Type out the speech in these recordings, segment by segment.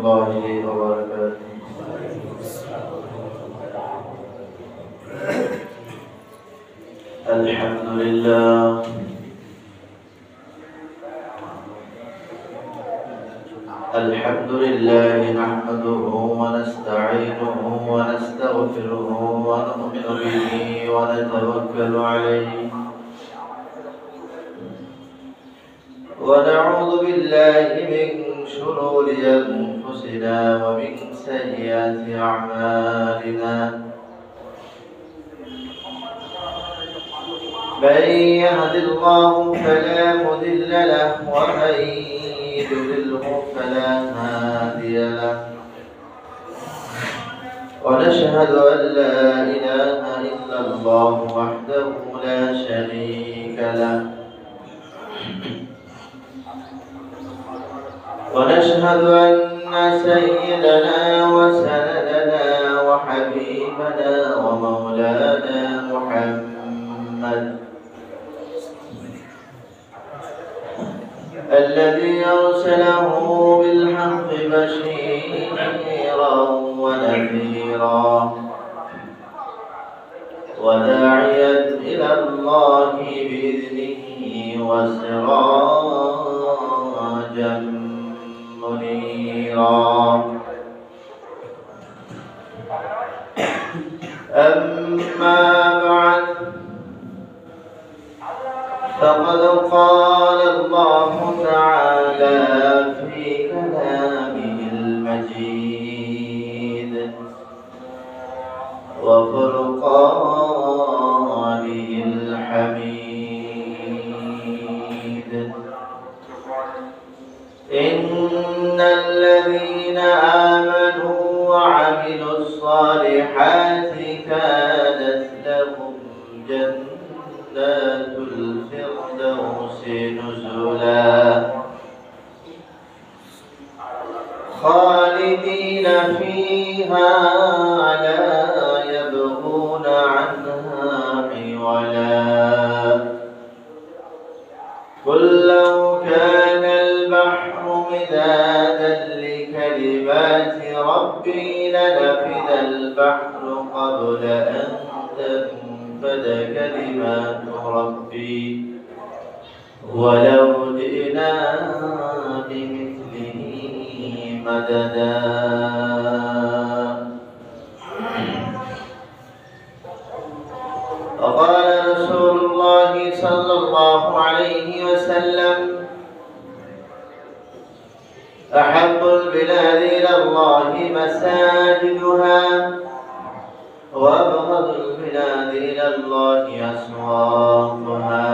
الله وبركاته. الحمد لله نحمده ونستعينه ونستغفره ونؤمن به ونتوكل عليه ونعوذ بالله من شرور أنفسنا ومن سيئات أعمالنا. من يهد الله فلا مضل له ومن يضلله فلا هادي له. ونشهد أن لا إله إلا الله وحده لا شريك له. ونشهد أن سيدنا وسندنا وحبيبنا ومولانا محمد الذي أرسله بالحق بشيرا ونذيرا وداعيا إلى الله بإذنه وسراجا منيرا. أما بعد فقد قال الله تعالى في كلامه المجيد وفرقانه الحميد: إن الذين آمنوا وعملوا الصالحات كانت لهم جنات الفردوس نزلا خالدين فيها لا يبغون عنها حولا. قل لو كان البحر مدادا لكلمات ربي لنفد البحر قبل أن تنفد كلمات ربي ولو جئنا بمثله مددا. وقال رسول الله صلى الله عليه وسلم: أحب البلاد إلى الله مساجدها وأبغض البلاد إلى الله أسواقها.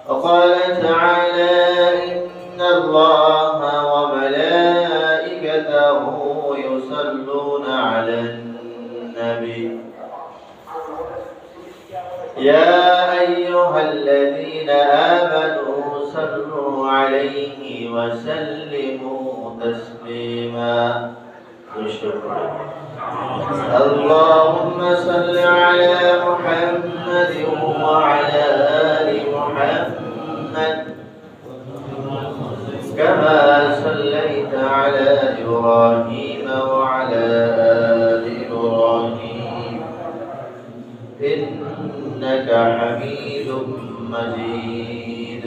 وقال تعالى: إن الله وملائكته يصلون على النبي يا أيها الذين آمنوا صلوا عليه وسلموا تسليما. اللهم صل على محمد وعلى آل محمد كما صليت على إبراهيم وعلى آل إبراهيم إنك حميد مجيد.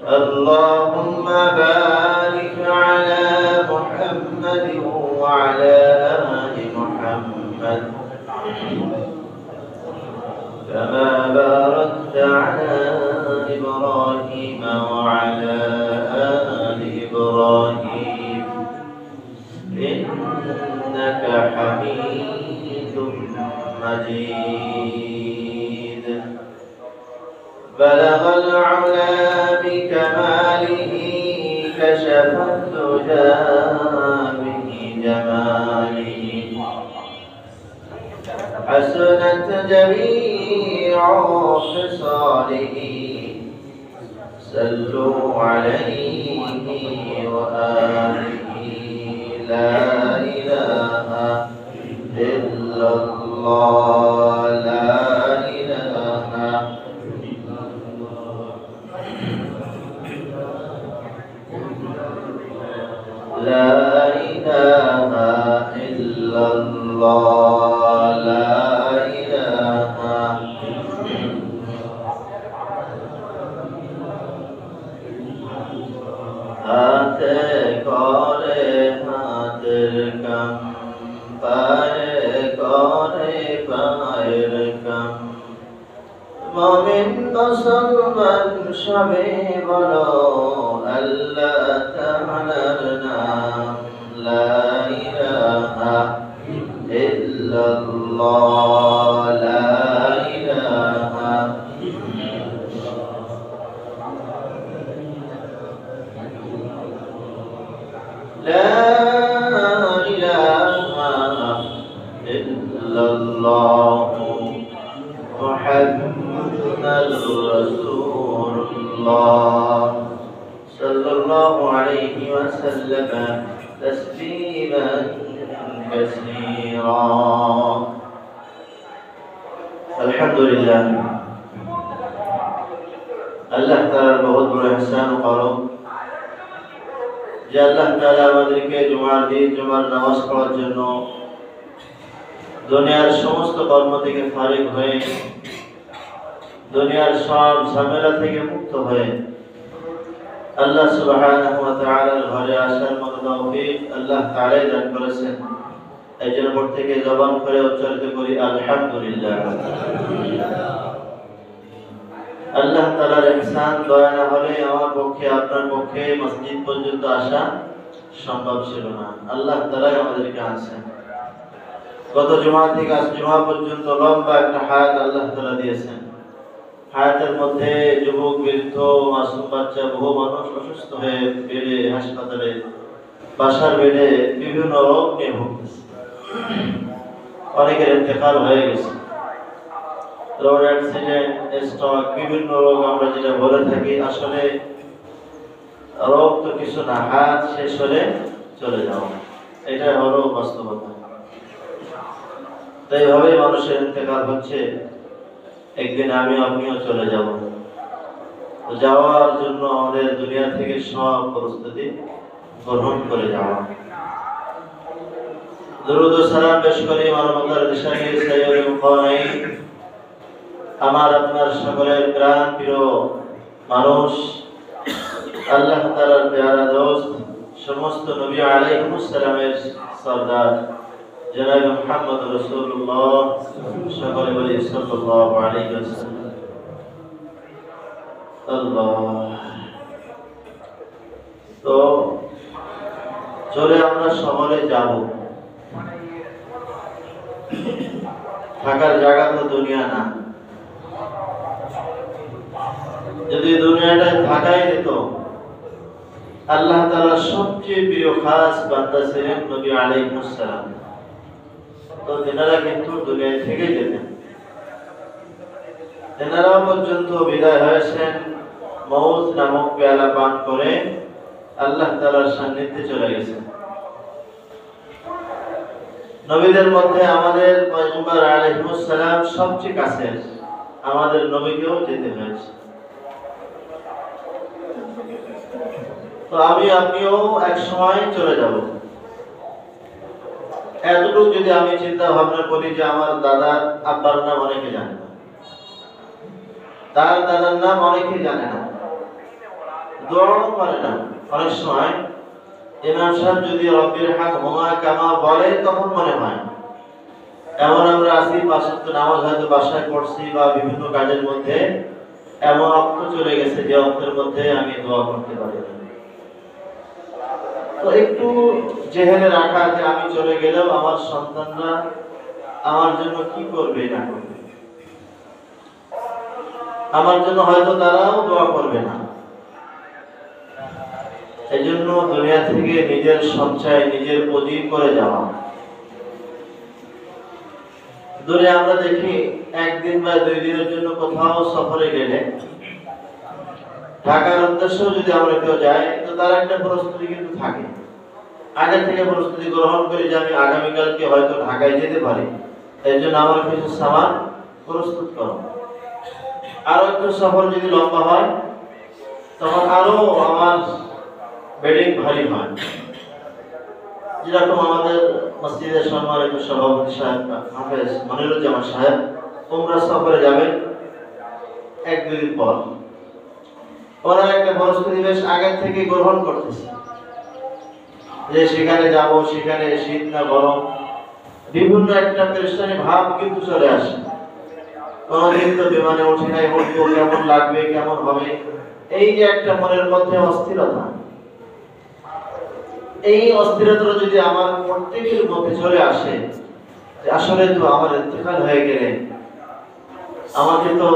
اللهم بارك على محمد وعلى آل محمد كما باركت على إبراهيم وعلى آل إبراهيم إنك حميد مجيد. بلغ العلا بكماله كشف الدجى بجماله حسنت جميع خصاله صلوا عليه وآله لا إله إلا الله لا إله إلا الله لا إله إلا الله لا إله হাতে করে হাতের কাম পায়ে করে পায়ের কাম মুমিন মুসলমান সবে বলো আল্লাহ তাআলার নাম লা ইলাহা ইল্লাল্লাহ লা ইলাহা لا إله إلا الله محمد رسول الله صلى الله عليه وسلم تسليما كثيرا الحمد لله الله تعالى बहुत बड़ा एहसान करो যে আল্লাহ তাআলা আমাদেরকে জুমার দিন জুমার নামাজ পড়ার জন্য দুনিয়ার সমস্ত কর্ম থেকে ফারিগ হয়ে দুনিয়ার সব ঝামেলা থেকে মুক্ত হয়ে আল্লাহ সুবহানাহু ওয়া তাআলার ঘরে আসার মতো তৌফিক আল্লাহ তাআলাই দান করেছেন। এই জন্য প্রত্যেকে জবান করে উচ্চারিত করি আলহামদুলিল্লাহ। আল্লাহ তাআলার ইহসান দয়া না হলে আমার পক্ষে আপনার পক্ষে মসজিদ পর্যন্ত আসা সম্ভব ছিল না। আল্লাহ তাআলাই আমাদেরকে আনছেন। গত জুমা থেকে আজ জুমা পর্যন্ত লম্বা একটা হায়াত আল্লাহ তাআলা দিয়েছেন। হায়াতের মধ্যে যুবক বৃদ্ধ মাসুম বাচ্চা বহু মানুষ অসুস্থ হয়ে বেডে হাসপাতালে বাসার বেডে বিভিন্ন রোগ নিয়ে ভুগতেছে। অনেকের ইন্তেকাল হয়ে গেছে। রোড অ্যাক্সিডেন্ট স্ট্রোক বিভিন্ন রোগ আমরা যেটা বলে থাকি আসলে রোগ তো কিছু না, হাত শেষ হলে চলে যাওয়া, এটা হলো বাস্তবতা। তাই ভাবে মানুষের ইন্তেকাল হচ্ছে। একদিন আমি আপনিও চলে যাব। যাওয়ার জন্য আমাদের দুনিয়া থেকে সব প্রস্তুতি গ্রহণ করে যাওয়া। দরুদ ও সালাম পেশ করি মানবতার দিশারি সাইয়্যিদুল কাওনাইন আমার আপনার সকলের প্রাণ প্রিয় মানুষ আল্লাহ তাআলার প্যারা দোস্ত সমস্ত নবী আলাইহিস সালামের সরদার জনাব মুহাম্মদ রাসূলুল্লাহ সকলে বলি সাল্লাল্লাহু আলাইহি ওয়াসাল্লাম। আল্লাহ তো চলে আমরা সকলে যাব। থাকার জায়গা তো দুনিয়া না। যদি দুনিয়াটায় থাকাই যেত আল্লাহ তাআলার সবচেয়ে প্রিয় খাস বান্দা ছিলেন নবী আলাইহিস সালাম, তো তেনারা কিন্তু দুনিয়া থেকে যেতেন। তেনারা পর্যন্ত বিদায় হয়েছেন মউত নামক পেয়ালা পান করে আল্লাহ তাআলার সান্নিধ্যে চলে গেছেন। নবীদের মধ্যে আমাদের পয়গম্বর আলাইহিস সালাম সবচেয়ে কাছের, আমাদের নবীকেও যেতে হয়েছে। তো আমি আপনিও এক সময় চলে যাব। এতটুকু যদি আমি চিন্তা ভাবনা করি যে আমার দাদার আব্বার নাম অনেকে জানে না, তার দাদার নাম অনেকে জানে না, দোয়াও করে না। অনেক সময় ইমাম সাহেব যদি রব্বির হামহুমা কামা বলে তখন মনে হয় এমন আমরা আছি ৫ ওয়াক্ত নামাজ হয়তো বাসায় পড়ছি বা বিভিন্ন কাজের মধ্যে এমন অক্ত চলে গেছে যে অক্তের মধ্যে আমি দোয়া করতে পারি না। তো একটু জেহেনে রাখা যে আমি চলে গেলেও আমার সন্তানরা আমার জন্য কি করবে না করবে, আমার জন্য হয়তো তারাও দোয়া করবে না। এই জন্য দুনিয়া থেকে নিজের সঞ্চয় নিজের পুঁজি করে যাওয়া। দুনিয়া আমরা দেখি একদিন বা 2 দিনের জন্য কোথাও সফরে গেলে ঢাকার উদ্দেশ্যে যদি আমরা কেউ যাই তো তার একটা প্রস্তুতি কিন্তু থাকে। আগে থেকে প্রস্তুতি গ্রহণ করি যে আমি আগামীকালকে হয়তো ঢাকায় যেতে পারি, এর জন্য আমার কিছু সামান প্রস্তুত করো। আরো একটু সফর যদি লম্বা হয় তখন আরো আমার বেডিং ভারী হয়। যেরকম আমাদের মসজিদের সম্মানিত সভাপতি সাহেব হাফেজ মনিরুজ্জামান সাহেব উমরা সফরে যাবেন 1-2 দিন পর, ওনার একটা প্রস্তুতি বেশ আগে থেকে গ্রহণ করতেছে যে সেখানে যাব, সেখানে শীত না গরম, বিভিন্ন একটা পেরেশানি ভাব কিন্তু চলে আসে। কোনদিন তো বিমানে উঠে নাই, উঠবো, কেমন লাগবে, কেমন হবে, এই যে একটা মনের মধ্যে অস্থিরতা, এই অস্থিরতা যদি আমার প্রত্যেকের মধ্যে চলে আসে যে আসলে তো আমার ইন্তেকাল হয়ে গেলে আমাকে তো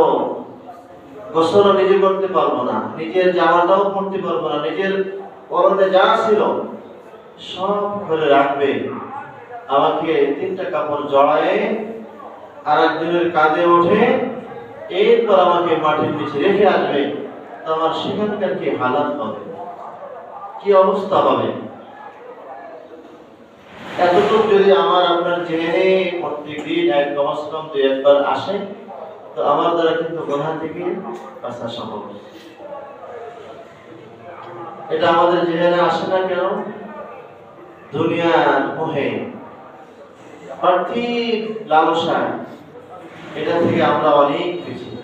গোসলও নিজে করতে পারবো না, নিজের জামাটাও পরতে পারবো না, নিজের পরনে যা ছিল সব খুলে রাখবে, আমাকে 3টা কাপড় জড়ায়ে আর একজনের কাঁধে ওঠে, এরপর আমাকে মাটির নিচে রেখে আসবে, তো আমার সেখানকার কি হালাত হবে, কি অবস্থা হবে। এতটুকু যদি আমার আপনার জেনে প্রত্যেকদিন কমস কম 2-1 বার আসে, তো আমার দ্বারা কিন্তু গুনাহ থেকে বাঁচা সম্ভব। এটা আমাদের জেনে আসে না কেন? দুনিয়ার মোহে, পার্থিব লালসা, এটা থেকে আমরা অনেক পিছিয়ে।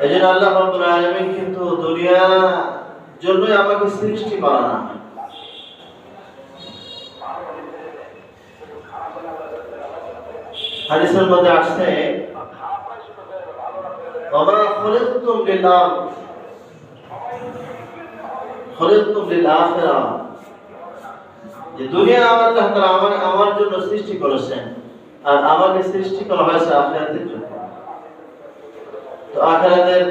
এজন্য আল্লাহ রাব্বুল আলামিন কিন্তু দুনিয়ার জন্যই আমাকে সৃষ্টি করা না। হাদিসের মধ্যে আসছে ওমা খলিকতুম লিল্লাহ খলিকতুম লিল আখিরাহ, যে দুনিয়া আল্লাহ তাআলা আমার জন্য সৃষ্টি করেছেন আর আমাকে সৃষ্টি করা হয়েছে আখিরাতের জন্য। তো আখিরাতের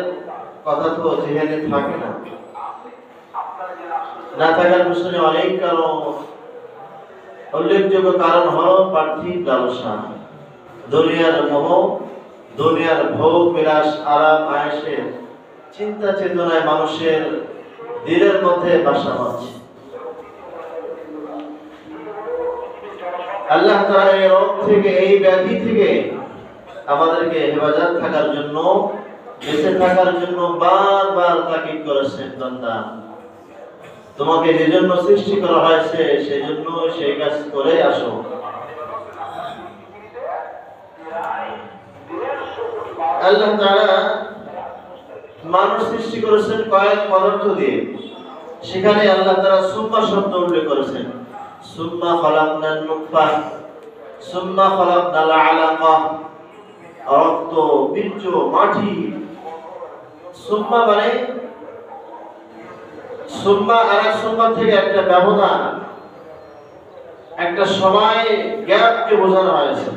কথা তো জেহেনে থাকে না, না থাকার পিছনে অনেক কারণ। উল্লেখযোগ্য কারণ হলো পার্থিব লালসা, দুনিয়ার মোহ, দুনিয়ার ভোগ বিলাস, আরাম আয়েশের চিন্তা চেতনায় মানুষের দিলের মধ্যে বাসা বাঁধছে। আল্লাহ তাআলা এই রোগ থেকে, এই ব্যাধি থেকে আমাদেরকে হেফাজত থাকার জন্য, বেঁচে থাকার জন্য বারবার তাকিদ করেছেন, বান্দা তোমাকে যে জন্য সৃষ্টি করা হয়েছে সেজন্য সেই কাজ করে আসো। আল্লাহ তাআলা মানুষ সৃষ্টি করেছেন কয়েক পদার্থ দিয়ে, সেখানে আল্লাহ তাআলা সুম্মা শব্দ উল্লেখ করেছেন। সুম্মা খালাকনান নুতফা, সুম্মা খালাকনাল আলাকা, রক্ত, বীর্য, মাটি। সুম্মা মানে সুম্মা আর এক সুম্মা থেকে একটা ব্যবধান, একটা সময় গ্যাপকে বোঝানো হয়েছে।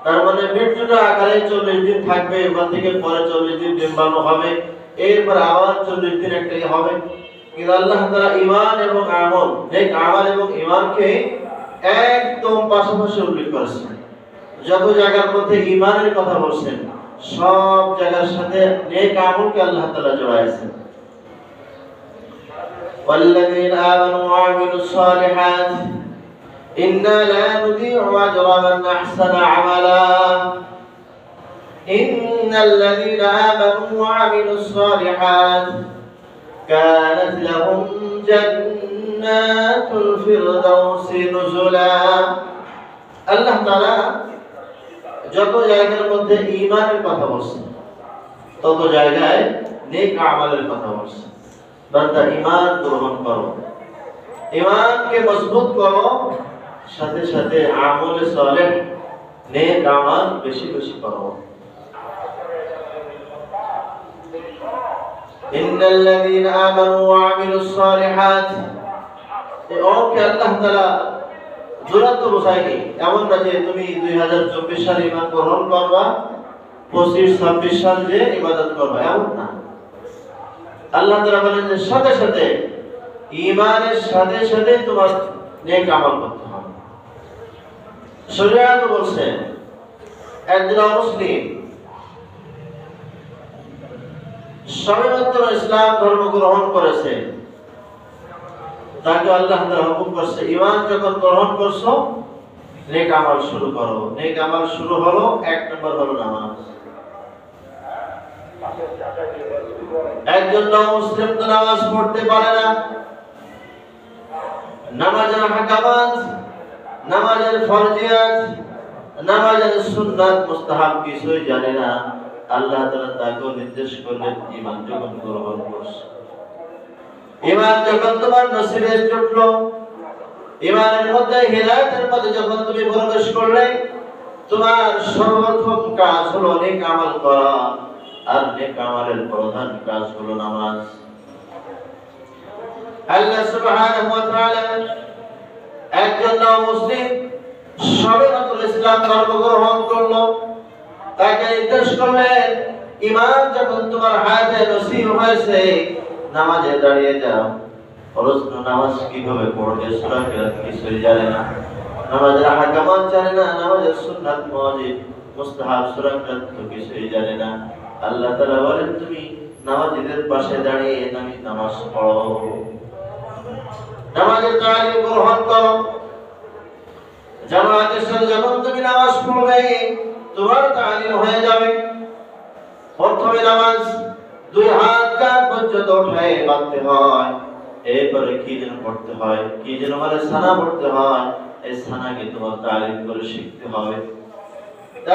তার মানে মৃত্যুটা আকারে 40 দিন থাকবে, এবার থেকে পরে 40 দিন ডিম্বাণু হবে, এরপর আবার 40 দিন একটা হবে। কিন্তু আল্লাহ তাআলা ঈমান এবং আমল, নেক আমল এবং ঈমানকে একদম পাশাপাশি উল্লেখ করেছেন। যত জায়গার মধ্যে ঈমানের কথা বলছেন, সব জায়গার সাথে নেক আমলকে আল্লাহ তাআলা জড়াইছেন। والذين آمنوا وعملوا الصالحات إنا لا نضيع أجر من أحسن عملا إن الذين آمنوا وعملوا الصالحات كانت لهم جنات الفردوس نزلا। আল্লাহ তাআলা যত জায়গার মধ্যে ঈমানের কথা বলছেন, তত জায়গায় নেক আমলের কথা বলছেন। বান্দা ঈমান গ্রহণ করো, ঈমানকে মজবুত করো, সাথে সাথে আমলে সালেহ, নেক আমল বেশি বেশি করো। ইন্নাল্লাযীনা আমানু ওয়া আমিলুস সালিহাত, ওকে আল্লাহ তাআলা জোরাতো বোঝায়নি, এমন না যে তুমি 2024 সালে ঈমান গ্রহণ করবা, 25-26 সাল যে ইবাদত করবা, এমন না। আল্লাহ তাআলা বলেন যে সাথে সাথে ঈমানের সাথে সাথে তোমার নেক আমল করতে হবে। শরীয়ত বলছে একজন মুসলিম সবেমাত্র ইসলাম ধর্ম গ্রহণ করেছে, তাকে আল্লাহ তাআলা হুকুম করছে ঈমান যখন গ্রহণ করছো নেক আমল শুরু করো। নেক আমল শুরু হলো 1 নম্বর হলো নামাজ। একজন মুসলিম তো নামাজ পড়তে পারে না, নামাজের হাকামাত, নামাজের ফরজিয়াত, নামাজের সুন্নাত মুস্তাহাব কিছুই জানে না। আল্লাহ তাআলা তাকে নির্দেশ করলেন ঈমান যখন গ্রহণ করছে, ঈমান যখন তোমার নসিবে জুটলো, ঈমানের মধ্যে হিদায়াতের মধ্যে যখন তুমি প্রবেশ করলে, তোমার সর্বপ্রথম কাজ হলো নেক আমল করা, আর নেক আমলের প্রধান কাজ হলো নামাজ। আল্লাহ সুবহানাহু ওয়া তাআলা একজন মুসলিম সবেমাত্র ইসলাম ধর্ম গ্রহণ করলো, তাকে নির্দেশ করলেন ঈমান যখন তোমার হায়াতে নসিব হয়েছে, নামাজে দাঁড়িয়ে যাও। প্রশ্ন, নামাজ কিভাবে পড়বে? সূরা কিরাত কিছুই জানে না, নামাজের আহকামাত জানে না, নামাজের সুন্নাত ওয়াজিব মুস্তাহাব সূরা কিরাত কিছুই জানে না। আল্লাহ তাআলা বলেন তুমি নামাজীদের পাশে দাঁড়িয়ে নামাজ পড়ো, নামাজের তালিম গ্রহণ করো। জামাতের সাথে যখন তুমি নামাজ পড়বে, তোমার তালিম হয়ে যাবে। প্রথমে নামাজ দুই হাত কাঁধ পর্যন্ত উঠায় বাঁধতে হয়, এরপরে কি যেন পড়তে হয়, কি যেন মানে সানা পড়তে হয়, এই সানাকে তোমার তালিম করে শিখতে হবে।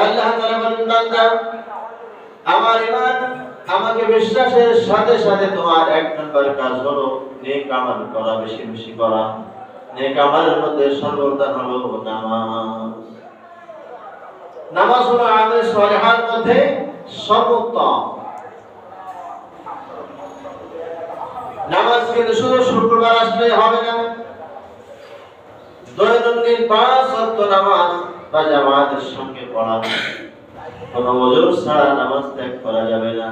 আল্লাহ তাআলা বলেন, বান্দা আমার ঈমান আমাকে বিশ্বাসের সাথে সাথে তোমার এক নম্বর কাজ হলো নেক আমল করা, বেশি বেশি করা। নেক আমলের মধ্যে সর্বপ্রধান হলো নামাজ। নামাজ হলো আমাদের সালিহার মধ্যে সর্বোত্তম। নামাজ কিন্তু শুধু শুক্রবার আসলে হবে না, দৈনন্দিন 5 ওয়াক্ত নামাজ বা জামাতের সঙ্গে পড়া, কোনো ওযর ছাড়া নামাজ ত্যাগ করা যাবে না।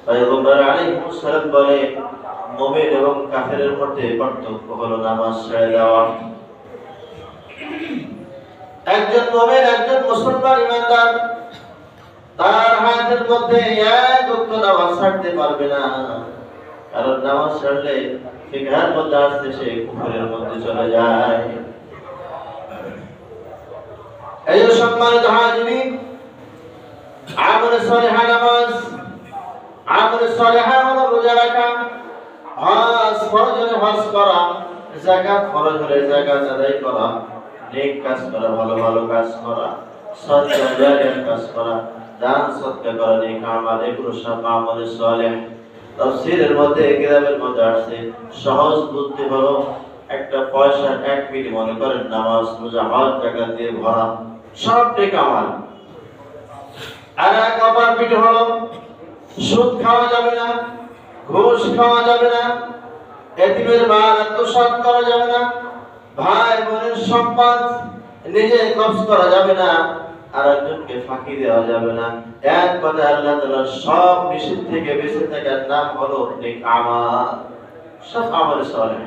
পয়গম্বর আলাইহিস সালাম বলে, মুমিন এবং কাফেরের মধ্যে পার্থক্য হলো নামাজ ছেড়ে দেওয়া। একজন মুমিন, একজন মুসলমান ঈমানদার তার হায়াতের মধ্যে এক ওয়াক্ত নামাজ ছাড়তে পারবে না, কারণ নামাজ ছাড়লে ফিকহের মধ্যে আসছে সে কুফরের মধ্যে চলে যায়। এই সম্মানিত হাজিরিন, আমলে সালিহা নামাজ, আমলে সালিহা হলো রোজা রাখা, হজ ফরজ হলে হজ করা, যাকাত ফরজ হলে যাকাত আদায় করা, নেক কাজ করা, ভালো ভালো কাজ করা, সদকা জারিয়ার কাজ করা, দান সদকা করা, নেক আমল, এগুলো সব আমলে সালিহ। তাফসীরের মধ্যে কিতাবের মধ্যে আসছে, সহজ বুদ্ধি হলো একটা পয়সা 1 মিনিট মনে করেন নামাজ, রোজা, হজ, যাকাত দিয়ে ভরা, সব নেক আমল। আর এক অপর পিঠ হলো সুদ খাওয়া যাবে না, ঘুষ খাওয়া যাবে না, এতিমের মাল আত্মসাৎ করা যাবে না, ভাই বোনের সম্পদ নিজে কবজ করা যাবে না, আর একজনকে ফাঁকি দেওয়া যাবে না। এক কথায় আল্লাহ তাআলা সব নিষেধ থেকে বেঁচে থাকার নাম হলো নেক আমল, সব আমল সালেহ।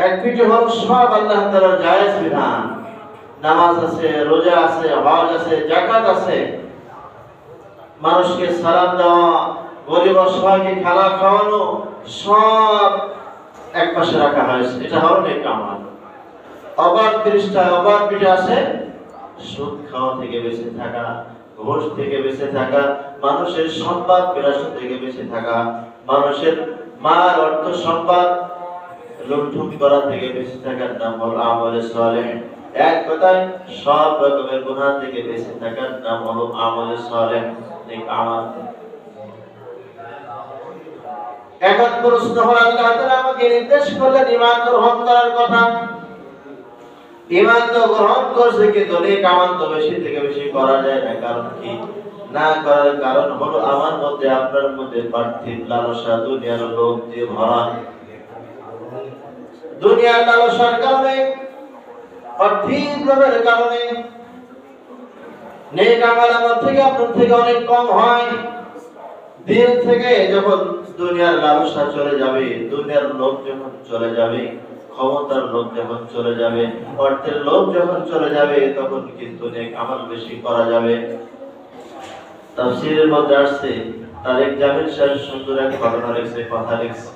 এক পিঠে হলো সব আল্লাহ তাআলার জায়েজ বিধান, নামাজ আছে, রোজা আছে, হজ আছে, যাকাত আছে, মানুষকে সালাম দেওয়া, গরিব অসহায়কে খানা খাওয়ানো, সব এক পাশে রাখা হয়েছে, এটা হলো নেক আমল। অবাক পৃষ্ঠায় অবাক পিঠে আছে সুদ খাওয়া থেকে বেঁচে থাকা, ঘুষ থেকে বেঁচে থাকা, মানুষের সম্পদ বিরাসত থেকে বেঁচে থাকা, মানুষের মাল অর্থ সম্পদ লুণ্ঠন করা থেকে বেঁচে থাকার নাম হলো আমলে সালেহ। এক কথায় সব রকমের গুনাহ থেকে বেঁচে থাকার নাম হলো আমলে সালেহ, নেক আমল। এখন প্রশ্ন হলো, আল্লাহ তাআলা আমাকে নির্দেশ করলেন ঈমান গ্রহণ করার কথা। ঈমান তো গ্রহণ করছে, কিন্তু নেক আমল তো বেশি থেকে বেশি করা যায় না। কারণ কি? না করার কারণ হলো আমার মধ্যে, আপনার মধ্যে পার্থিব লালসা, দুনিয়ার লোভ দিয়ে ভরা। দুনিয়ার লালসার কারণে, পার্থিব লোভের কারণে নেক আমল আমার থেকে আপনার থেকে অনেক কম হয়। দিল থেকে যখন দুনিয়ার লালসা চলে যাবে, দুনিয়ার লোভ যখন চলে যাবে, ক্ষমতার লোভ যখন চলে যাবে, অর্থের লোভ যখন চলে যাবে, তখন কিন্তু নেক আমল বেশি করা যাবে। তাফসীরের মধ্যে আসছে, তারেক জামিল সাহেব সুন্দর এক ঘটনা লিখছে, কথা লিখছে।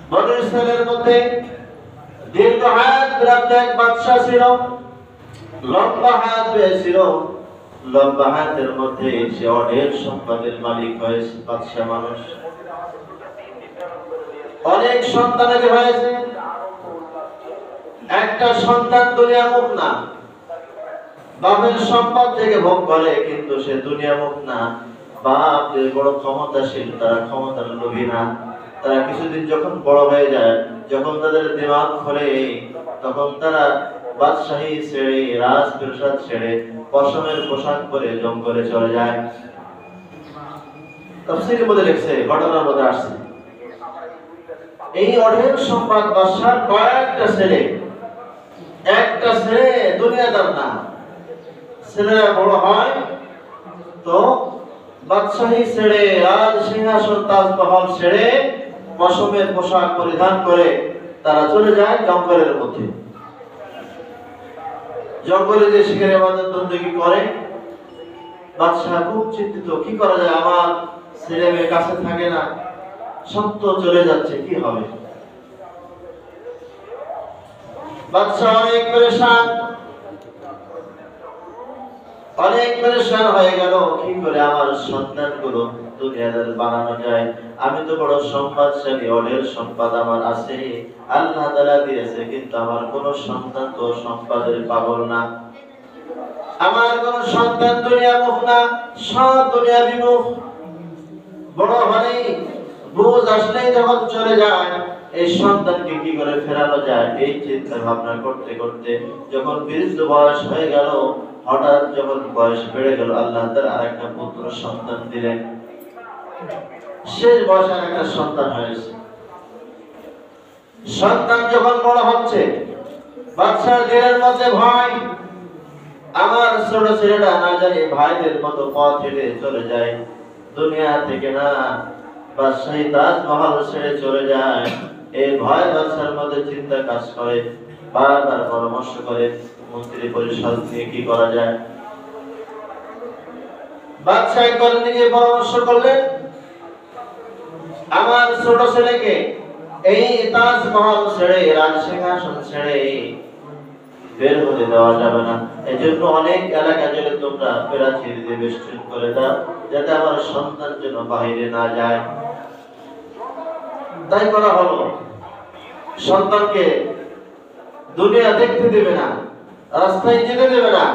বনু ইসরাইলের মধ্যে দীর্ঘ হায়াত প্রাপ্ত এক বাদশা ছিল, লম্বা হায়াত পেয়েছিল। লম্বা হায়াতের মধ্যে সে অনেক সম্পদের মালিক হয়েছে, বাদশা মানুষ, অনেক সন্তানের হয়েছে। একটা সন্তান দুনিয়ামুখ না, বাপের সম্পদ থেকে ভোগ করে কিন্তু সে দুনিয়ামুখ না। বাপ যে বড় ক্ষমতাশীল, তারা ক্ষমতার লোভী না। তারা কিছুদিন যখন বড় হয়ে যায়, যখন তাদের দিমাগ খোলে, তখন তারা বাদশাহী ছেড়ে, রাজপ্রাসাদ ছেড়ে, পশমের পোশাক পরে জঙ্গলে চলে যায়। তাফসীরের মধ্যে লিখছে, ঘটনার মধ্যে আসছে, এই অঢেল সম্পদ বাদশার কয়েকটা ছেলে, একটা ছেলে দুনিয়াদার না। ছেলেরা বড় হয় তো বাদশাহী ছেড়ে, রাজ সিংহাসন তাজমহল ছেড়ে, পশমের পোশাক পরিধান করে তারা চলে যায় জঙ্গলের মধ্যে। জঙ্গলে যে শিকারে ইবাদত বন্দেগী করে, বাদশাহ খুব চিন্তিত, কি করা যায়, আমার ছেলে মেয়ে কাছে থাকে না, সব তো চলে যাচ্ছে, কি হবে। বাদশাহ অনেক পরেশান হয়ে গেল, কি করে আমার সন্তানগুলো দুনিয়াদার বানানো যায়। আমি তো বড় সম্পদশালী, অঢেল সম্পদ আমার আছে, আল্লাহ তাআলা দিয়েছে, কিন্তু আমার কোন সন্তান তো সম্পদের পাগল না। আমার কোন সন্তান দুনিয়ামুখ না, সব দুনিয়া বিমুখ। বড় হলেই, বুঝ আসলেই যখন চলে যায়, এই সন্তানকে কি করে ফেরানো যায়, এই চিন্তা ভাবনা করতে করতে যখন বৃদ্ধ বয়স হয়ে গেল, হঠাৎ যখন বয়স বেড়ে গেল, আল্লাহ তাআলা আরেকটা পুত্র সন্তান দিলেন। শেষ বয়সে একটা সন্তান হয়েছে। সন্তান যখন বড় হচ্ছে, বাদশার দিলের মধ্যে ভয়, আমার ছোট ছেলেটা না জানি ভাইদের মতো পথ হেঁটে চলে যায় দুনিয়া থেকে, না বাদশাহী তাজমহল ছেড়ে চলে যায়। এই ভয় বাদশার মধ্যে চিন্তা কাজ করে, বারবার পরামর্শ করে মন্ত্রী পরিষদ নিয়ে কি করা যায়। বাদশাহ একবার নিজে পরামর্শ করলেন, আমার ছোট ছেলেকে এই তাজমহল ছেড়ে, রাজ সিংহাসন ছেড়ে বের হতে দেওয়া যাবে না। এজন্য অনেক এলাকা জুড়ে তোমরা প্রাচীর দিয়ে বেষ্টন করে দাও, যাতে আমার সন্তান যেন বাইরে না যায়। তাই করা হলো। সন্তানকে দুনিয়া দেখতে দেবে না, রাস্তায় যেতে দেবে না,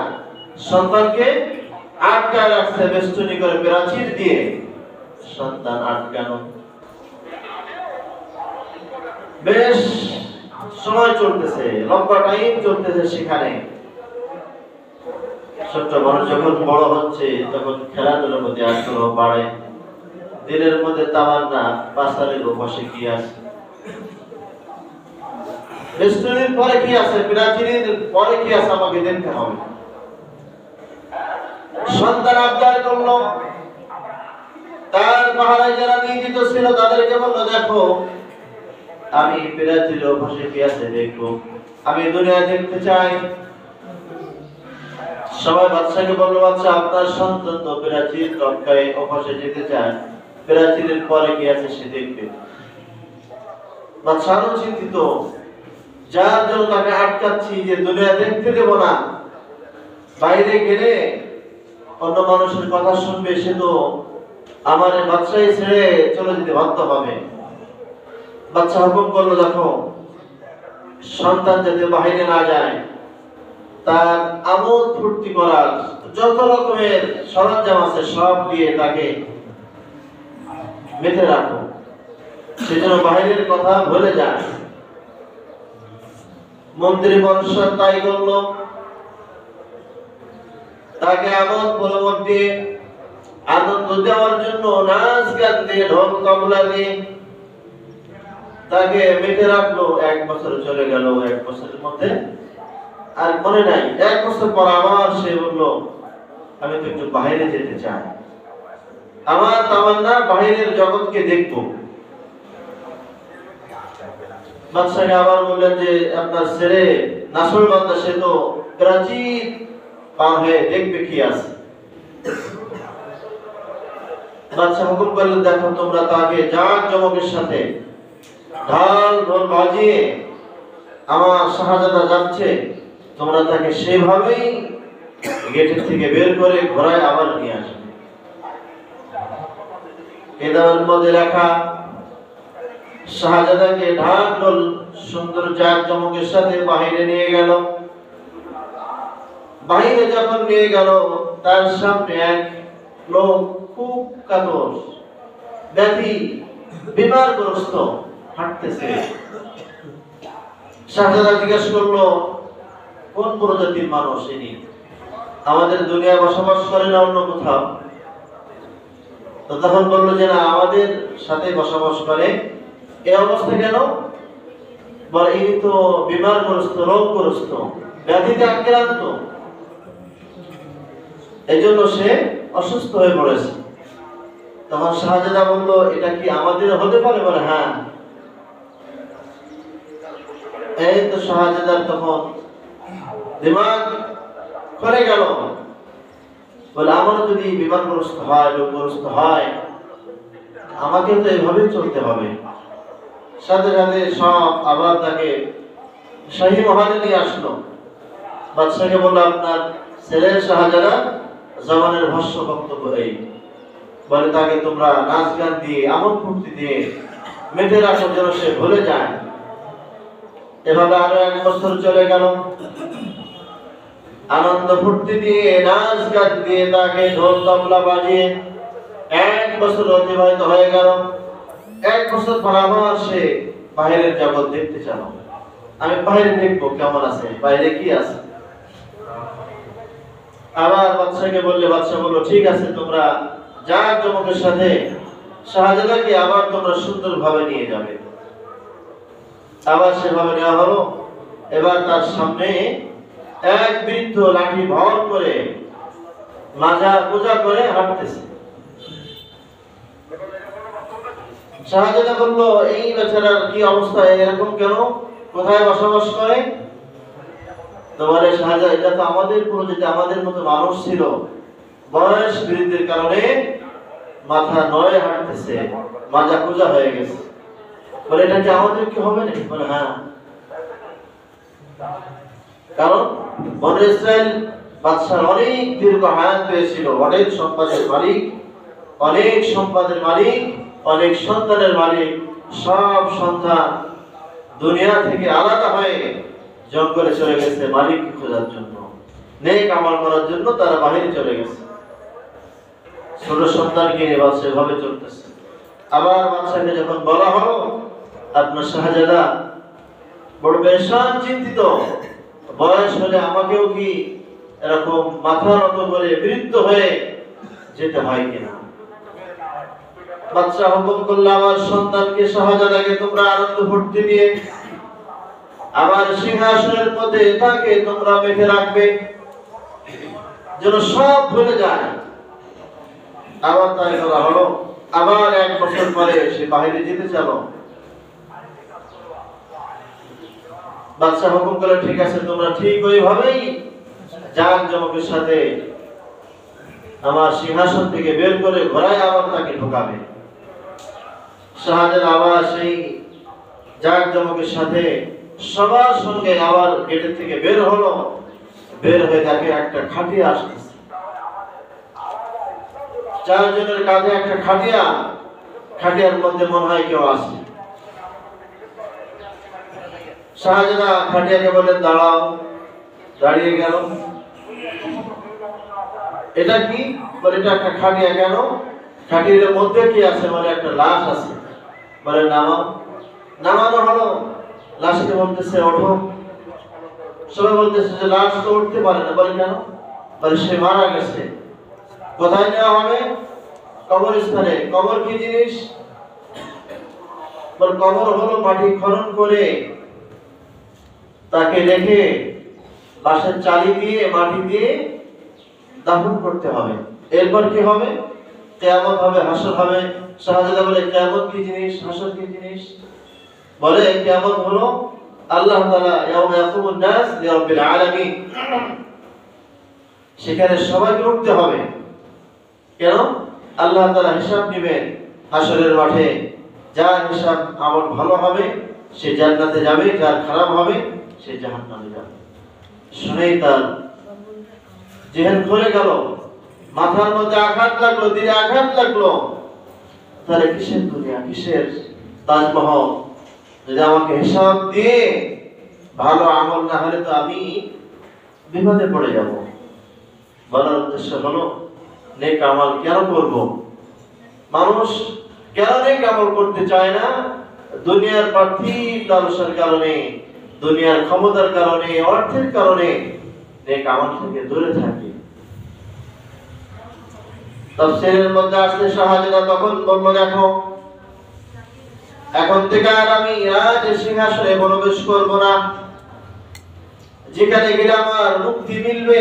সন্তানকে আটকায় রাখছে বেষ্টনী করে প্রাচীর দিয়ে। সন্তান আটকানো, বেশ সময় চলতেছে, লম্বা টাইম চলতেছে। সেখানে ছোট্ট মানুষ যখন বড় হচ্ছে, তখন খেলাধুলার মধ্যে আগ্রহ বাড়ে, দিলের মধ্যে তামান্না, পাশারের পাশে কি আছে, বেষ্টনীর পরে কি আছে, প্রাচীরের পরে কি আছে, আমাকে দেখতে হবে। সন্তান আবদার করলো, তার পাহারায় যারা নিয়োজিত ছিল তাদেরকে বললো, দেখো আমি প্রাচীরের পাশে কি আছে দেখবো, আমি দুনিয়া দেখতে চাই। সবাই বাদশাকে বললো, বাদশা আপনার সন্তান তো প্রাচীর টপকায় ওপাশে যেতে চায়, প্রাচীরের পরে কি আছে সে দেখবে। বাদশা আরো চিন্তিত, যার জন্য তাকে আটকাচ্ছি, যে দুনিয়া দেখতে দেব না, বাইরে গেলে অন্য মানুষের কথা শুনবে, সে তো আমার বাদশাহী ছেড়ে চলে যেতে বাধ্য হবে। বাদশা হুকুম করলো, দেখো সন্তান যাতে বাইরে না যায়, তার আমোদ ফুর্তি করার যত রকমের সরঞ্জাম আছে সব দিয়ে তাকে বেঁধে রাখো, সে যেন বাইরের কথা ভুলে যায়। মন্ত্রী পরিষদ তাই করলো, তাকে আমোদ প্রমোদ দিয়ে, আনন্দ দেওয়ার জন্য নাচ গান দিয়ে, ঢোল তবলা দিয়ে তাকে বেঁধে রাখলো। 1 বছর চলে গেল। 1 বছরের মধ্যে আর মনে নাই, 1 বছর পর আবার সে বললো, আমি তো একটু বাইরে যেতে চাই, আমার তামান্না বাইরের জগৎকে দেখবো। বাদশাকে আবার বললেন যে আপনার ছেলে নাসরবান্দা, সে তো প্রাচীর পার হয়ে দেখবে কি আছে। বাদশা হুকুম করলেন, দেখো তোমরা তাকে জাঁক জমকের সাথে ঢাল ঢোল বাজিয়ে, আমার শাহজাদা যাচ্ছে, তোমরা তাকে সেভাবেই গেটের থেকে বের করে ঘোড়ায় আবার নিয়ে আসবে। কেতাবের মধ্যে লেখা, শাহজাদাকে ঢাকঢোল সুন্দর জাঁকজমকের সাথে বাহিরে নিয়ে গেল। বাহিরে যখন নিয়ে গেল, তার সামনে এক লোক খুব কাতর, ব্যাধি, বিমারগ্রস্ত হাঁটতেছে। শাহজাদা জিজ্ঞেস করলো, কোন প্রজাতির মানুষ ইনি? আমাদের দুনিয়ায় বসবাস করে না অন্য কোথাও? তো তখন বললো যে না, আমাদের সাথে বসবাস করে। এই অবস্থা কেন? বলে ইনি তো বিমারগ্রস্ত, রোগগ্রস্ত, ব্যাধিতে আক্রান্ত, এই জন্য সে অসুস্থ হয়ে পড়েছে। তখন শাহজাদা বলল, এটা কি আমাদের হতে পারে? বলে হ্যাঁ। এই তো শাহজাদার তখন দিমাগ করে গেল। বলে আমারও যদি বিমারগ্রস্ত হয়, রোগগ্রস্ত হয়, আমাকে তো এভাবেই চলতে হবে। সাথে সাথে সব আবার তাকে শাহী মহলে নিয়ে আসলো। বাদশাকে বললো, আপনার ছেলে শাহজাদা জবানের ভাষ্য বক্তব্য এই। বলে তাকে তোমরা নাচ গান দিয়ে, আমোদ ফুর্তি দিয়ে মেতে রাখো যেন সে ভুলে যায়। এভাবে আরো 1 বছর চলে গেল। আনন্দ ফুর্তি দিয়ে, নাচ গান দিয়ে, তাকে ঢোল তবলা বাজিয়ে 1 বছর অতিবাহিত হয়ে গেল। 1 বছর পর আবার সে বাইরের জগৎ দেখতে চাল। আমি বাইরে দেখবো কেমন আছে, বাইরে কি আছে। আবার বাদশাকে বললে, বাদশা বলল, ঠিক আছে, তোমরা জাঁকজমকের সাথে শাহজাদাকে আবার তোমরা সুন্দরভাবে নিয়ে যাবে। আবার সেভাবে নেওয়া হলো। এবার তার সামনে এক বৃদ্ধ লাঠি ভর করে, মাজা পূজা করে হাঁটতেছে। শাহজাদা বলল, এই বেচারার কি অবস্থা, এরকম কেন, কোথায় বসবাস করে? তোমারে শাহজাদা, এটা তো আমাদের প্রজাতি, আমাদের মতো মানুষ ছিল, বয়স বৃদ্ধির কারণে মাথা নয় হাঁটতেছে, মাজা পূজা হয়ে গেছে। বলে এটা কি আমাদের কি হবে না? বলে হ্যাঁ। কারণ বনি ইসরাইল বাদশার অনেক দীর্ঘ হায়াত পেয়েছিল, অনেক সম্পদের মালিক, অনেক সম্পদের মালিক, অনেক সন্তানের মালিক। সব সন্তান দুনিয়া থেকে আলাদা হয়ে জঙ্গলে চলে গেছে মালিক খোঁজার জন্য, নেক আমল করার জন্য তারা বাহিরে চলে গেছে। ছোট সন্তানকে নিয়ে বাদশা এভাবে চলতেছে। আবার বাদশাকে যখন বলা হলো, আপনার শাহজাদা বড় বেশান চিন্তিত, বয়স হলে আমাকেও কি এরকম মাথা নত করে বৃদ্ধ হয়ে যেতে হয় কিনা? বাদশা হুকুম করল, আমার সন্তানকে শাহজাদাকে তোমরা আনন্দ ফুর্তি দিয়ে আমার সিংহাসনের মধ্যে তাকে তোমরা বেঁধে রাখবে, যেন সব ভুলে যায়। আবার তাই করা হলো। আবার 1 বছর পরে সে বাইরে যেতে চাল। বাদশা হুকুম করলেন, ঠিক আছে, তোমরা ঠিক ওইভাবেই জাঁকজমকের সাথে আমার সিংহাসন থেকে বের করে ঘোড়ায় আবার তাকে ঢোকাবে। শাহজাদা আবার সেই জাঁকজমকের সাথে সবার সঙ্গে আবার গেটের থেকে বের হলো। বের হয়ে তাকে একটা খাটিয়া আসতেছে, 4 জনের কাঁধে একটা খাটিয়া, খাটিয়ার মধ্যে মনে হয় কেউ আছে। শাহজাদা খাটিয়াকে বলেন, দাঁড়াও। দাঁড়িয়ে গেল। এটা কি? বলে এটা একটা খাটিয়া। কেন? খাটিয়ার মধ্যে কি আছে? বলে একটা লাশ আছে। বলে নামাও। নামানো হলো। লাশকে বলতেছে, ওঠো। সবাই বলতেছে যে লাশ তো উঠতে পারে না। বলে কেন? বলে সে মারা গেছে। কোথায় নেওয়া হবে? কবরস্থানে। কবর কি জিনিস? বলে কবর হলো মাটি খনন করে তাকে রেখে বাঁশের চালি দিয়ে, মাটি দিয়ে দাফন করতে হবে। এরপর কি হবে? কিয়ামত হবে, হাসর হবে। শাহজাদা বলে, কিয়ামত কি জিনিস, হাসর কি জিনিস? বলে কিয়ামত হলো আল্লাহ তাআলা ইয়াউমা ইয়াকুমুন নাস লিরাব্বিল আলামিন, সেখানে সবাইকে উঠতে হবে। কেন? আল্লাহ তাআলা হিসাব নেবেন হাসরের মাঠে। যার হিসাব আমল ভালো হবে সে জান্নাতে যাবে, যার খারাপ হবে সে জাহান্নামে যাবে। শুনেই তার জেহেন খুলে গেল, মাথার মধ্যে আঘাত লাগলো, দিলে আঘাত লাগলো, তাহলে কিসের দুনিয়া, কিসের তাজমহল? যদি আমাকে হিসাব দিয়ে ভালো আমল না হলে তো আমি বিপদে পড়ে যাব। বলার উদ্দেশ্য হলো নেক আমল কেন করব? মানুষ কেন নেক আমল করতে চায় না? দুনিয়ার পার্থিব লালসার কারণে, দুনিয়ার ক্ষমতার কারণে, অর্থের কারণে নেক আমল থেকে দূরে থাকে। তাফসীরের মধ্যে আসলে শাহজাদা তখন বলল, দেখো এখন থেকে আর আমি রাজ সিংহাসনে প্রবেশ করব না, যেখানে গেলে আমার মুক্তি মিলবে,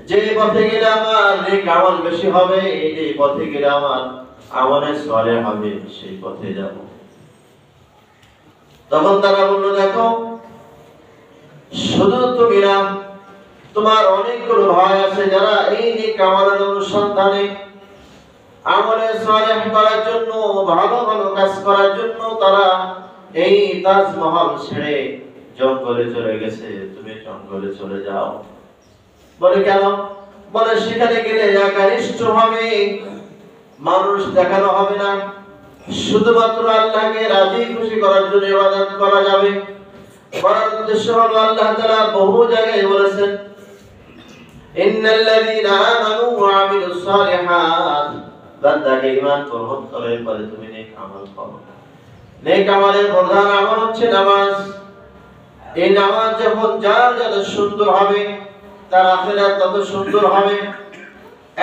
যে পথে গেলে আমার নেক আমল বেশি হবে, যে পথে গেলে আমার আমলে সলে হবে, সেই পথে যাব। তখন তারা বলল, দেখো শুধু তুমি না, তোমার অনেকগুলো ভাই আছে যারা এই নেক আমলের অনুসন্ধানে আমলে সালেহ করার জন্য, ভালো ভালো কাজ করার জন্য তারা এই তাজমহল ছেড়ে জঙ্গলে চলে গেছে, তুমি জঙ্গলে চলে যাও। বলে কেন? বলে সেখানে গেলে একানিষ্ঠ হবে, মানুষ দেখানো হবে না, শুধুমাত্র আল্লাহকে রাজি খুশি করার জন্য ইবাদত করা যাবে। বলার উদ্দেশ্য হলো আল্লাহ তাআলা বহু জায়গায় বলেছেন, ইন্নাল্লাযীনা আমানু ওয়া আমিলুস সালিহাত, বান্দাকে ঈমান গ্রহণ করার পরে তুমি নেক আমল করো। নেক আমলের প্রধান আমল হচ্ছে নামাজ। এই নামাজ যখন যার যত সুন্দর হবে, তার আখিরাত তত সুন্দর হবে।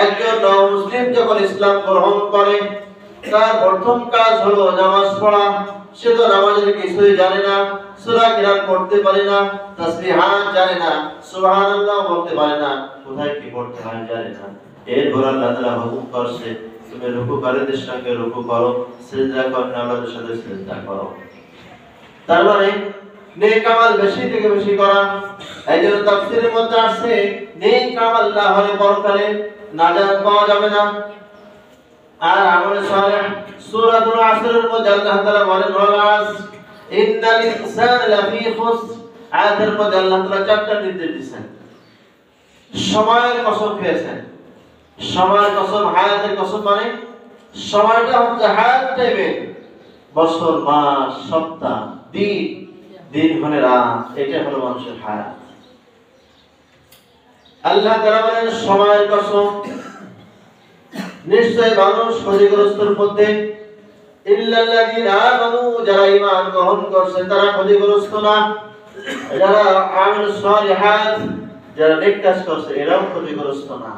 একজন মুসলিম যখন ইসলাম গ্রহণ করে, তার প্রথম কাজ হলো নামাজ পড়া। সে তো নামাজের কিছুই জানে না, সূরা কিরাত পড়তে পারে না, তাসবিহাত জানে না, সুবহানাল্লাহ বলতে পারে না, কোথায় কি পড়তে হয় জানে না। এরপর আল্লাহ তাআলা হুকুম করছে, তুমি রুকুকারীদের সঙ্গে রুকু করো, সিজদা করনাওয়ালাদের সাথে সিজদা করো। তার মানে নেক আমল বেশি থেকে বেশি করা। এইজন্য তাফসীরের মধ্যে আসছে, নেক আমল না হলে পরকালে নাজাত পাওয়া যাবে না। আর আমলে সালেহ সূরাতুল আসরের মধ্যে আল্লাহ তাআলা বলেন, ওয়াল আসর ইন্নাল ইনসানা লাফি খুসর। আয়াতের মধ্যে আল্লাহ তাআলা চারটা নির্দেশ দিয়েছেন। সময়ের কসম খেয়েছেন। সময়ের কসম, হায়াতের কসম, মানে সময়টা হচ্ছে হায়াত টাইমে, বছর, মাস, সপ্তাহ, দিন, দিন মানে রাত, এটা হলো মানুষের হায়াত। আল্লাহ তাআলা বলেন সময়ের কসম, নিশ্চয় মানুষ ক্ষতিগ্রস্তের মধ্যে, ইল্লাল্লাযীনা আমানু, যারা ঈমান গ্রহণ করছে তারা ক্ষতিগ্রস্ত না, যারা আমিলুস সালিহাত, যারা নেক কাজ করছে এরাও ক্ষতিগ্রস্ত না।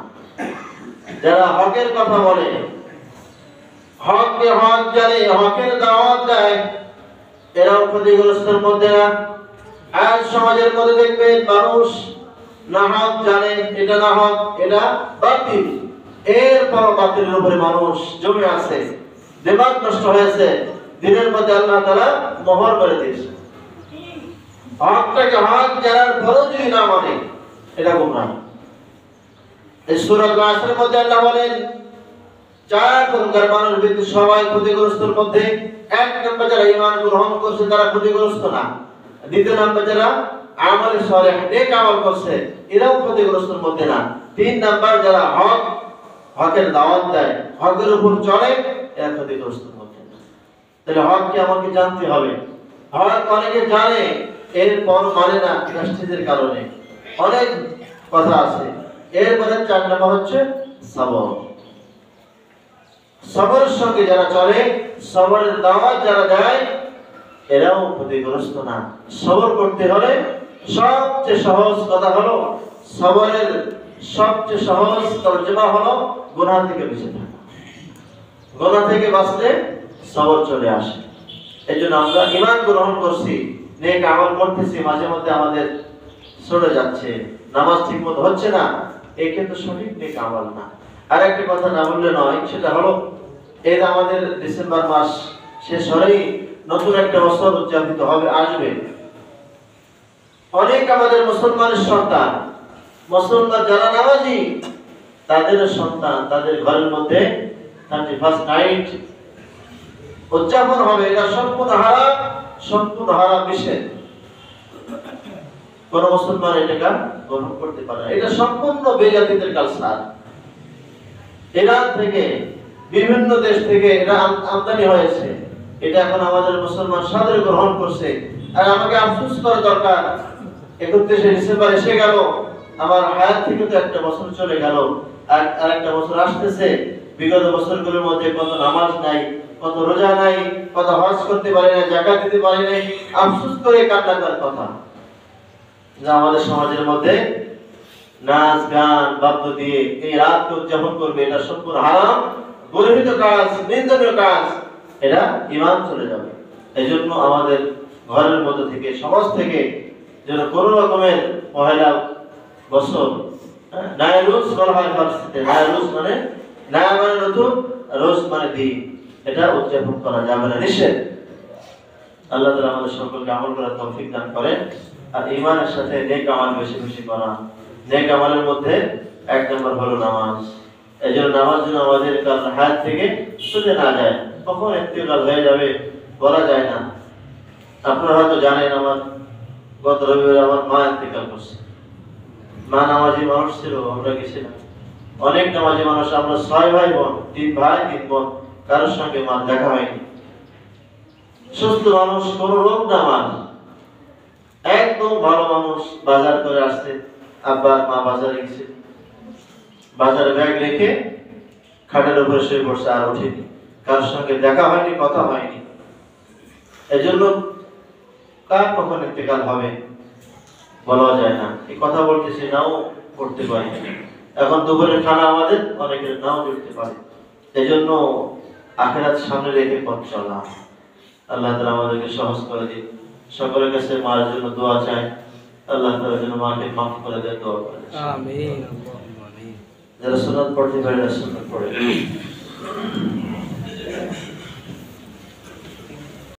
যারা হকের কথা বলে, হককে হক জানে, হকের দাওয়াত দেয়, এরাও ক্ষতিগ্রস্তের মধ্যে না। আজ সমাজের মধ্যে দেখবেন মানুষ না হক জানে, এটা না হক, এটা বাতিল, এরপর বাতিলের উপরে মানুষ জমে আছে, দিমাগ নষ্ট হয়েছে। দিনের মধ্যে আল্লাহ তাআলা মোহর করে দিয়েছে। হকটাকে হক জানার পরও যদি না মানে, এটা গুমরাহ। এই সূরাতুল আসরের মধ্যে আল্লাহ বলেন, চার প্রকার মানুষ ব্যক্তি সবাই ক্ষতিগ্রস্তের মধ্যে। এক নম্বর যারা ঈমান গ্রহণ করছে তারা ক্ষতিগ্রস্ত না। দ্বিতীয় নম্বর যারা আমলে সালেহ নেক আমল করছে এরাও ক্ষতিগ্রস্তের মধ্যে না। তিন নম্বর যারা হকের দাওয়াত দেয়, হকের উপর চলে, এরা ক্ষতিগ্রস্তের মধ্যে না। তাহলে হককে আমাকে জানতে হবে। হক অনেকে জানে, এরপর মানে না, প্রেস্টিজের কারণে, অনেক কথা আছে। এরপরে চার নম্বর হচ্ছে সবর। সবরের সঙ্গে যারা চলে, সবরের দাওয়াত যারা দেয়, এরাও ক্ষতিগ্রস্ত না। সবর করতে হলে সবচেয়ে সহজ কথা হলো, সবরের সবচেয়ে সহজ তরজমা হলো গুনাহ থেকে বেঁচে থাকা। গুনাহ থেকে বাঁচলে সবর চলে আসে। এজন্য আমরা ঈমান গ্রহণ করছি, নেক আমল করতেছি, মাঝে মধ্যে আমাদের সরে যাচ্ছে, নামাজ ঠিকমতো হচ্ছে না, এই কিন্তু সঠিক নেক আমল না। আর একটা কথা না বললে নয়, সেটা হলো এর আমাদের ডিসেম্বর মাস শেষ হলেই নতুন একটা বছর উদযাপিত হবে, আসবে। অনেক আমাদের মুসলমানের সন্তান, মুসলমান যারা নামাজি, তাদের সন্তান তাদের ঘরের মধ্যে 31st নাইট উদযাপন হবে। এটা সম্পূর্ণ হারাম, সম্পূর্ণ হারাম বিষয়। কোন মুসলমান এটাকে গ্রহণ করতে পারে না। এটা সম্পূর্ণ বেজাতিদের কালচার। ইরান থেকে বিভিন্ন দেশ থেকে এটা আমদানি হয়েছে, এটা এখন আমাদের মুসলমান সাদরে গ্রহণ করছে। আর আমাকে আফসোস করা দরকার, 31শে ডিসেম্বর এসে গেল, আমার হায়াত থেকে তো একটা বছর চলে গেল, আর একটা বছর আসতেছে। বিগত বছরগুলোর মধ্যে কত নামাজ নাই, কত রোজা নাই, কত হজ করতে পারি না, যাকাত দিতে পারি নাই, আফসোস করে কান্না করার কথা যে আমাদের সমাজের মধ্যে নাচ গান বাদ্য দিয়ে এই রাতকে উদযাপন করবে, এটা সম্পূর্ণ হারাম, গর্হিত কাজ, নিন্দনীয় কাজ, এটা ঈমান চলে যাবে। এই জন্য আমাদের ঘরের মধ্যে থেকে, সমাজ থেকে যেন কোনো রকমের পহেলা বছর, নায়রুজ বলা হয় ফার্সিতে, নায়রুজ মানে নায়া মানে নতুন, রোজ মানে দিন, এটা উদযাপন করা যাবে না, নিষেধ। আল্লাহ তাআলা আমাদের সকলকে আমল করার তৌফিক দান করেন। আর ঈমানের সাথে নেক আমল বেশি বেশি করা। নেক আমলের মধ্যে এক নম্বর হলো নামাজ। এই জন্য নামাজ যেন আমাদের হায়াত থেকে ছুটে না যায়, কখন ইন্তেকাল হয়ে যাবে বলা যায় না। আপনারা হয়তো জানেন, আমার গত রবিবারে আমার মা ইন্তেকাল করছে। মা নামাজি মানুষ ছিল, আমরা গেছিলাম। অনেক নামাজি মানুষ, আমরা 6 ভাই বোন, 3 ভাই 3 বোন, কারোর সঙ্গে মা দেখা হয়নি। সুস্থ মানুষ, কোন রোগ না, মা একদম ভালো মানুষ। বাজার করে আসছে, আব্বা মা বাজারে গেছে, বাজারে ব্যাগ রেখে খাটের উপরে শুয়ে পড়ছে, আর ওঠেনি। কারোর সঙ্গে দেখা হয়নি, কথা হয়নি। এজন্য কার কখন ইন্তেকাল হবে বলা যায় না। এই কথা বলতেছি, নাও করতে পারি। এখন দুপুরের খানা আমাদের অনেকের নাও জুটতে পারে। এজন্য আখিরাত সামনে রেখে পথ চলা। আল্লাহ তাআলা আমাদেরকে সহজ করে দিন। সকলের কাছে মার জন্য দোয়া চাই, আল্লাহ তাআলা যেন মাকে মাফ করে দেন, দোয়া করেন। আমিন। যারা সুন্নাত পড়তে পারে, সুন্নাত পড়ে।